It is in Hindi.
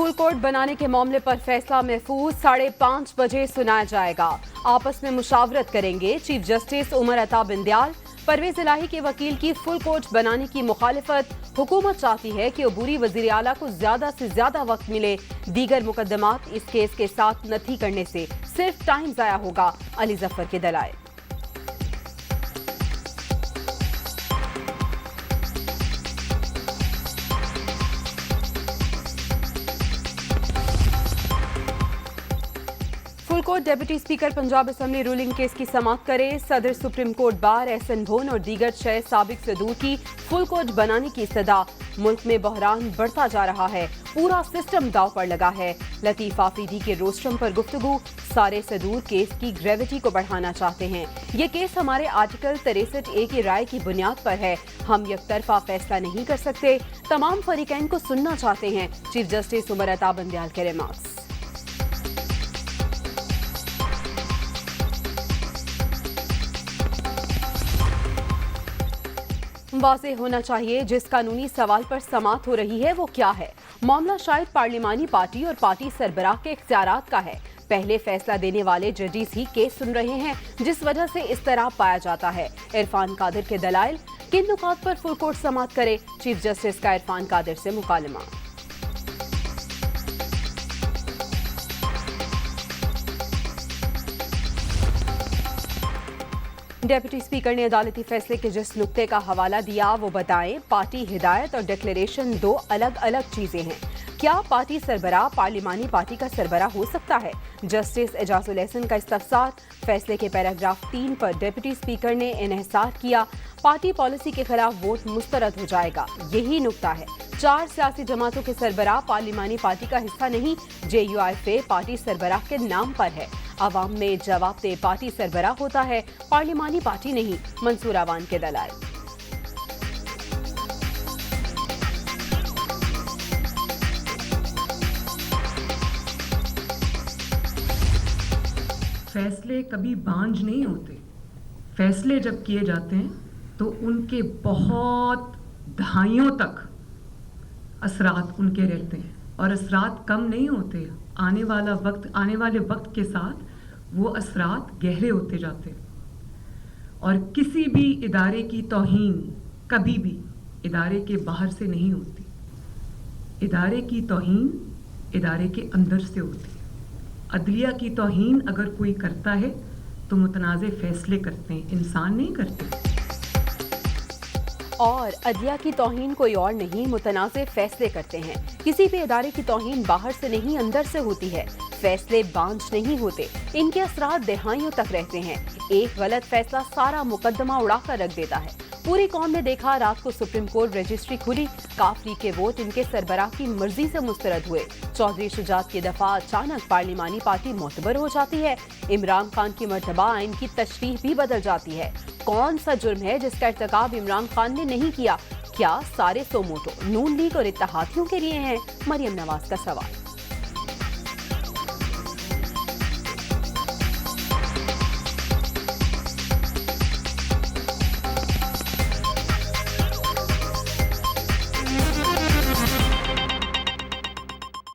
फुल कोर्ट बनाने के मामले पर फैसला महफूज 5:30 बजे सुनाया जाएगा। आपस में मुशावरत करेंगे चीफ जस्टिस उमर अता बिंदयाल। परवेज इलाही के वकील की फुल कोर्ट बनाने की मुखालिफत। हुकूमत चाहती है कि अबूरी वजीर आला को ज्यादा से ज्यादा वक्त मिले। दीगर मुकदमात इस केस के साथ नथी करने से सिर्फ टाइम जाया होगा। अली जफर के दलाइल। Full court deputy speaker Punjab assembly ruling case की समाअत करे। सदर सुप्रीम कोर्ट बार एहसन भोन और दीगर 6 साबिक सदूर की फुल कोर्ट बनाने की इस्तदा। मुल्क में बहरान बढ़ता जा रहा है, पूरा सिस्टम दाव पर लगा है। लतीफ आफरीदी के रोस्ट्रम पर गुफ्तगू। सारे सदूर केस की ग्रेविटी को बढ़ाना चाहते हैं। ये केस हमारे आर्टिकल 63A की राय की बुनियाद पर है। हम यकतरफा फैसला नहीं कर सकते। तमाम फरीकैन को सुनना चाहते हैं। चीफ जस्टिस उमर अता बिंदयाल के रिमार्क्स। वाज़ेह होना चाहिए जिस कानूनी सवाल पर समाअत हो रही है वो क्या है। मामला शायद पार्लिमानी पार्टी और पार्टी सरबराह के इख्तियारात का है। पहले फैसला देने वाले जजेस ही केस सुन रहे हैं, जिस वजह से इस तरह पाया जाता है। इरफान कादिर के दलाइल। किन नुकात पर फुल कोर्ट समाअत करे, चीफ जस्टिस का इरफान कादिर से मुकालमा। डेप्यूटी स्पीकर ने अदालती फैसले के जिस नुक्ते का हवाला दिया वो बताएं। पार्टी हिदायत और डिक्लेरेशन दो अलग अलग चीजें हैं। क्या पार्टी सरबराह पार्लिमानी पार्टी का सरबराह हो सकता है? जस्टिस एजाजुल एहसन का इस्तफसार। फैसले के पैराग्राफ 3 पर डेप्यूटी स्पीकर ने इन्हिसार किया। पार्टी पॉलिसी के खिलाफ वोट मुस्तरद हो जाएगा, यही नुक्ता है। 4 सियासी जमातों के सरबराह पार्लिमानी पार्टी का हिस्सा नहीं। JUIFA पार्टी सरबराह के नाम पर है। अवाम में जवाबदेह पार्टी सरबराह होता है, पार्लिमानी पार्टी नहीं। मंसूर अवान के दलाइल। फैसले कभी बांझ नहीं होते। फैसले जब किए जाते हैं तो उनके बहुत दहाइयों तक असरात उनके रहते हैं और असरात कम नहीं होते। आने वाले वक्त के साथ वो असरात गहरे होते जाते हैं। और किसी भी इदारे की तौहीन कभी भी इदारे के बाहर से नहीं होती। इदारे की तौहीन इदारे के अंदर से होती है। अदलिया की तौहीन अगर कोई करता है तो मुतनाज़े फैसले करते हैं, इंसान नहीं करते। और अदलिया की तौहीन कोई और नहीं, मुतनाज़े फैसले करते हैं। किसी भी इदारे की तौहीन बाहर से नहीं अंदर से होती है। फैसले बांझ नहीं होते, इनके असरात दहाइयों तक रहते हैं। एक गलत फैसला सारा मुकदमा उड़ाकर रख देता है। पूरी कौम ने देखा, रात को सुप्रीम कोर्ट रजिस्ट्री खुली। काफ लीग के वोट इनके सरबराह की मर्जी से मुस्तरद हुए। चौधरी शुजात की दफा अचानक पार्लिमानी पार्टी मोतबर हो जाती है। इमरान खान की मर्तबा इनकी तशरीह भी बदल जाती है। कौन सा जुर्म है जिसका इर्तिकाब इमरान खान ने नहीं किया? क्या सारे सोमोटो नून लीग और इत्तेहादियों के लिए हैं? मरियम नवाज का सवाल।